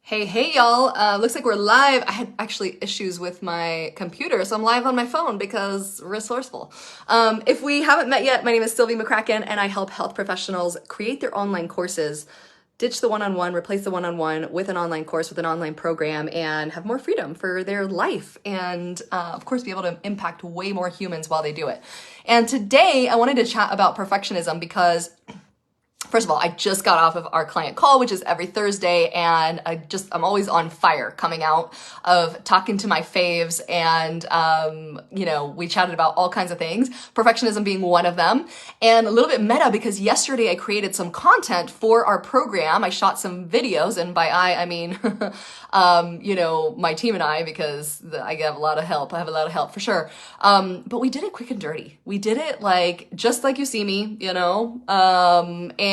Hey, y'all. Looks like we're live. I had actually issues with my computer, so I'm live on my phone because resourceful. If we haven't met yet, my name is Sylvie McCracken, and I help health professionals create their online courses, ditch the one-on-one, replace the one-on-one with an online course, with an online program, and have more freedom for their life. And of course, be able to impact way more humans while they do it. And today, I wanted to chat about perfectionism because first of all, I just got off of our client call, which is every Thursday, and I'm always on fire coming out of talking to my faves, and we chatted about all kinds of things, perfectionism being one of them, and a little bit meta because yesterday I created some content for our program. I shot some videos, and by I mean my team and I, because I have a lot of help. I have a lot of help for sure. But we did it quick and dirty. We did it just like you see me,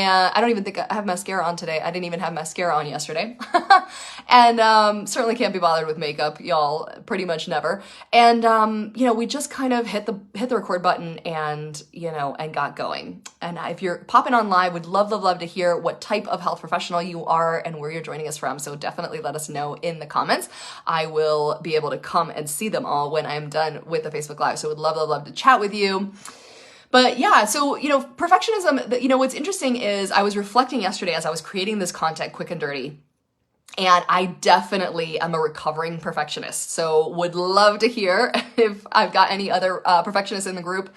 and I don't even think I have mascara on today. I didn't even have mascara on yesterday. And certainly can't be bothered with makeup, y'all, pretty much never. And we just kind of hit the record button and got going. And if you're popping on live, would love to hear what type of health professional you are and where you're joining us from. So definitely let us know in the comments. I will be able to come and see them all when I'm done with the Facebook Live. So would love to chat with you. But yeah, so, perfectionism, what's interesting is I was reflecting yesterday as I was creating this content quick and dirty, and I definitely am a recovering perfectionist. So would love to hear if I've got any other perfectionists in the group.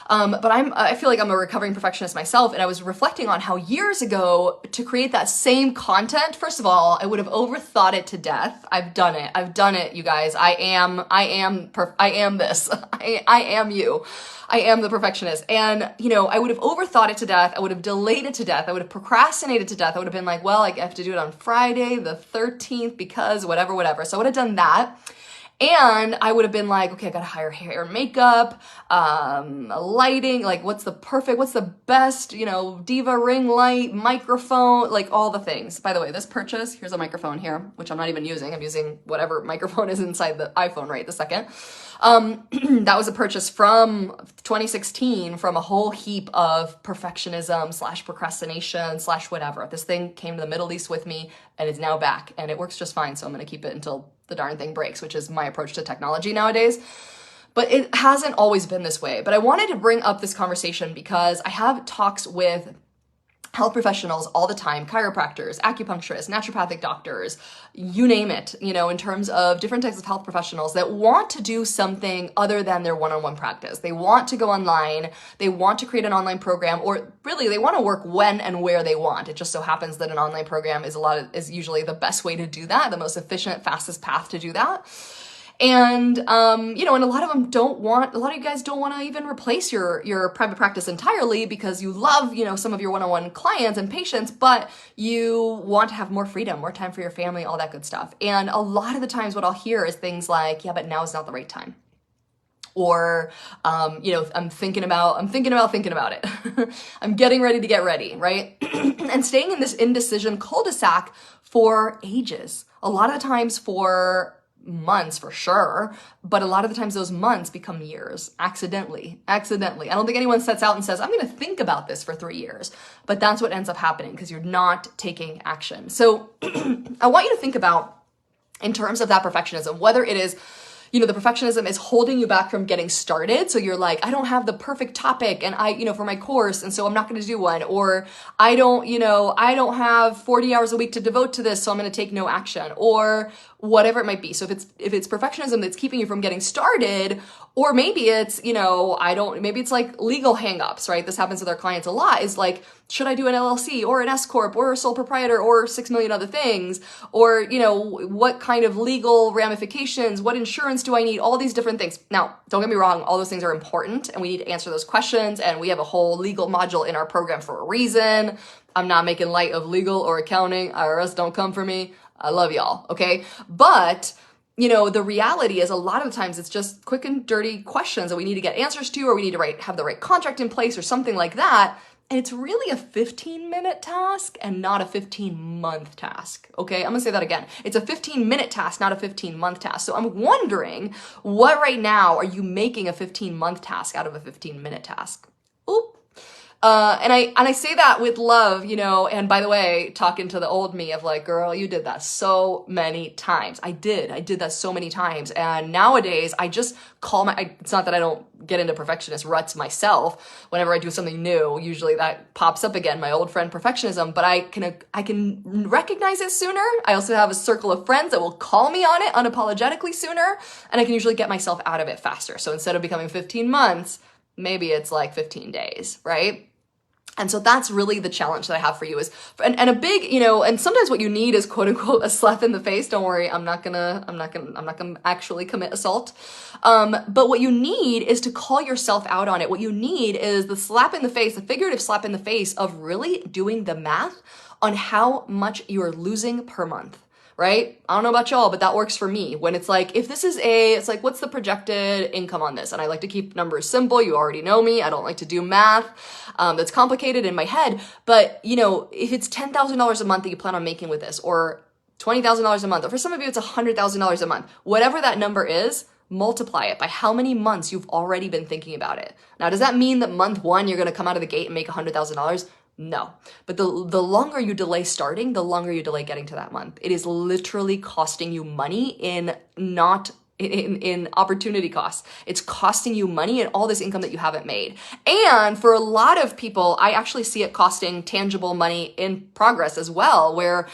But I feel like I'm a recovering perfectionist myself, and I was reflecting on how years ago to create that same content, first of all, I would have overthought it to death. I've done it, you guys. I am this. I am you. I am the perfectionist. And, I would have overthought it to death. I would have delayed it to death. I would have procrastinated to death. I would have been like, well, I have to do it on Friday the 13th because whatever. So I would have done that. And I would have been like, okay, I gotta hire hair and makeup, lighting, like what's the best, diva ring light, microphone, like all the things. By the way, this purchase, here's a microphone here, which I'm not even using. I'm using whatever microphone is inside the iPhone right this second. That was a purchase from 2016 from a whole heap of perfectionism / procrastination / whatever. This thing came to the Middle East with me and is now back, and it works just fine. So I'm going to keep it until the darn thing breaks, which is my approach to technology nowadays. But it hasn't always been this way. But I wanted to bring up this conversation because I have talks with health professionals all the time, chiropractors, acupuncturists, naturopathic doctors, you name it, in terms of different types of health professionals that want to do something other than their one-on-one practice. They want to go online, they want to create an online program, or really they want to work when and where they want. It just so happens that an online program is usually the best way to do that, the most efficient, fastest path to do that. And, and a lot of you guys don't want to even replace your private practice entirely because you love, some of your one-on-one clients and patients, but you want to have more freedom, more time for your family, all that good stuff. And a lot of the times what I'll hear is things like, yeah, but now is not the right time. Or, I'm thinking about it. I'm getting ready to get ready, right? And staying in this indecision cul-de-sac for ages. A lot of the times for months for sure, but a lot of the times those months become years accidentally. I don't think anyone sets out and says, I'm going to think about this for 3 years, but that's what ends up happening because you're not taking action. So I want you to think about, in terms of that perfectionism, whether it is the perfectionism is holding you back from getting started. So you're like, I don't have the perfect topic and for my course. And so I'm not going to do one, or I don't have 40 hours a week to devote to this. So I'm going to take no action, or whatever it might be. So if it's perfectionism that's keeping you from getting started, or maybe it's, maybe it's like legal hangups, right? This happens with our clients a lot, is like, should I do an LLC or an S Corp or a sole proprietor or 6 million other things? Or, what kind of legal ramifications, what insurance do I need? All these different things. Now, don't get me wrong, all those things are important and we need to answer those questions. And we have a whole legal module in our program for a reason. I'm not making light of legal or accounting. IRS, don't come for me. I love y'all, okay? But the reality is a lot of the times it's just quick and dirty questions that we need to get answers to, or we need to have the right contract in place or something like that. And it's really a 15-minute task and not a 15-month task, okay? I'm gonna say that again. It's a 15-minute task, not a 15-month task. So I'm wondering, what right now are you making a 15-month task out of a 15-minute task? Oop. And I say that with love, and by the way, talking to the old me of like, girl, you did that so many times. I did that so many times. And nowadays I just it's not that I don't get into perfectionist ruts myself. Whenever I do something new, usually that pops up again, my old friend perfectionism, but I can recognize it sooner. I also have a circle of friends that will call me on it unapologetically sooner, and I can usually get myself out of it faster. So instead of becoming 15 months, maybe it's like 15 days, right? And so that's really the challenge that I have for you and a big, and sometimes what you need is quote unquote a slap in the face. Don't worry, I'm not gonna actually commit assault. But what you need is to call yourself out on it. What you need is the slap in the face, the figurative slap in the face of really doing the math on how much you are losing per month. Right? I don't know about y'all, but that works for me. When it's like, it's like, what's the projected income on this? And I like to keep numbers simple. You already know me. I don't like to do math that's complicated in my head. But, if it's $10,000 a month that you plan on making with this, or $20,000 a month, or for some of you, it's $100,000 a month, whatever that number is, multiply it by how many months you've already been thinking about it. Now, does that mean that month one, you're going to come out of the gate and make $100,000? No. But the longer you delay starting, the longer you delay getting to that month. It is literally costing you money in opportunity costs. It's costing you money and all this income that you haven't made. And for a lot of people, I actually see it costing tangible money in progress as well, where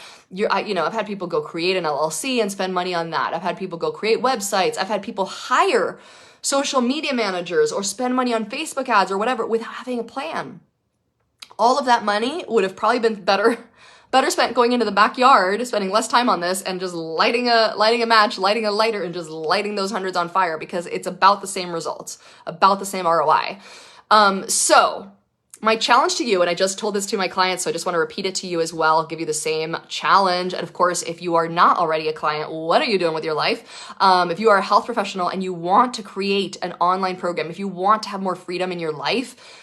I've had people go create an LLC and spend money on that. I've had people go create websites. I've had people hire social media managers or spend money on Facebook ads or whatever without having a plan. All of that money would have probably been better spent going into the backyard, spending less time on this, and just lighting a match, lighting a lighter, and just lighting those hundreds on fire, because it's about the same results, about the same ROI. So my challenge to you, and I just told this to my clients, so I just want to repeat it to you as well, give you the same challenge. And of course, if you are not already a client, what are you doing with your life? If you are a health professional and you want to create an online program, if you want to have more freedom in your life,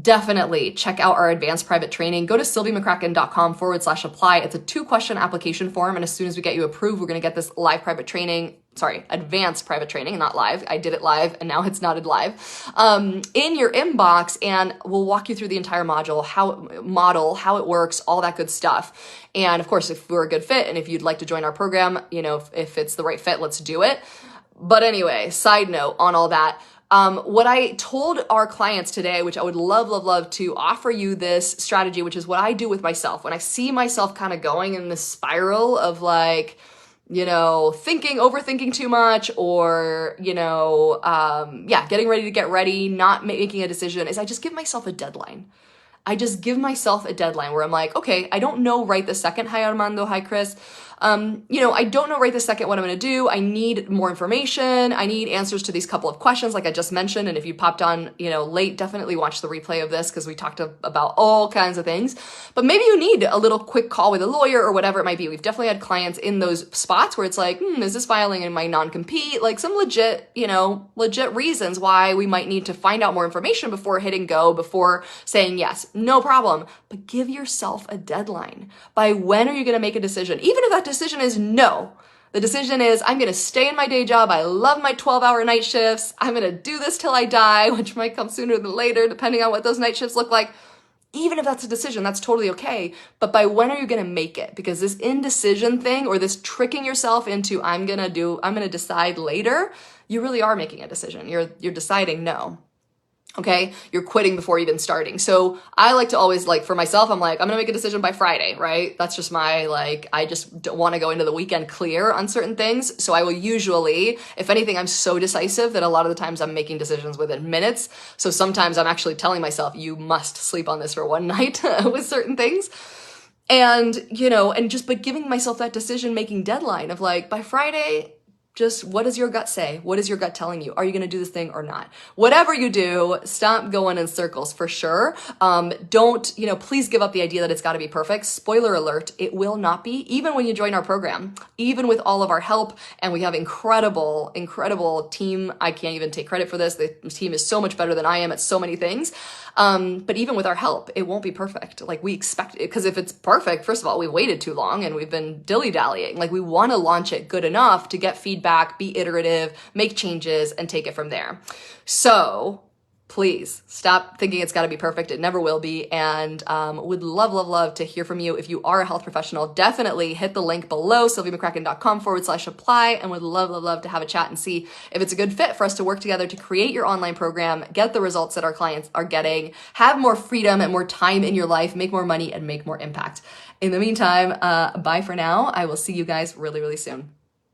definitely check out our advanced private training. Go to sylviemccracken.com/apply. It's a 2-question application form. And as soon as we get you approved, we're going to get this advanced private training, not live. I did it live and now it's not live, in your inbox. And we'll walk you through the entire module, how it works, all that good stuff. And of course, if we're a good fit and if you'd like to join our program, if it's the right fit, let's do it. But anyway, side note on all that. What I told our clients today, which I would love to offer you this strategy, which is what I do with myself. When I see myself kind of going in this spiral of like, overthinking too much, or, getting ready to get ready, not making a decision, is I just give myself a deadline. I just give myself a deadline where I'm like, okay, I don't know right this second. Hi, Armando. Hi, Chris. I don't know right this second what I'm going to do. I need more information. I need answers to these couple of questions like I just mentioned. And if you popped on, late, definitely watch the replay of this because we talked about all kinds of things. But maybe you need a little quick call with a lawyer or whatever it might be. We've definitely had clients in those spots where it's like, is this filing in my non-compete? Like some legit reasons why we might need to find out more information before hitting go, before saying yes. No problem. But give yourself a deadline. By when are you going to make a decision? Even if that decision is no. The decision is, I'm going to stay in my day job. I love my 12-hour night shifts. I'm going to do this till I die, which might come sooner than later, depending on what those night shifts look like. Even if that's a decision, that's totally okay. But by when are you going to make it? Because this indecision thing, or this tricking yourself into, I'm going to decide later, you really are making a decision. You're deciding no. Okay, you're quitting before even starting. So I like to always, for myself, I'm like, I'm gonna make a decision by Friday, right? That's just my, I just don't want to go into the weekend clear on certain things. So I will usually, if anything, I'm so decisive that a lot of the times I'm making decisions within minutes. So sometimes I'm actually telling myself, you must sleep on this for one night with certain things. And, but giving myself that decision-making deadline of by Friday, just what does your gut say? What is your gut telling you? Are you going to do this thing or not? Whatever you do, stop going in circles for sure. Don't, please give up the idea that it's got to be perfect. Spoiler alert, it will not be. Even when you join our program, even with all of our help, and we have incredible team. I can't even take credit for this. The team is so much better than I am at so many things. But even with our help, it won't be perfect. We expect it, because if it's perfect, first of all, we waited too long and we've been dilly-dallying. We want to launch it good enough to get feedback, be iterative, make changes, and take it from there. So please stop thinking it's got to be perfect. It never will be. And would love, love, love to hear from you. If you are a health professional, definitely hit the link below, sylviamccracken.com/apply, and would love, love, love to have a chat and see if it's a good fit for us to work together to create your online program, get the results that our clients are getting, have more freedom and more time in your life, make more money, and make more impact. In the meantime, bye for now. I will see you guys really, really soon.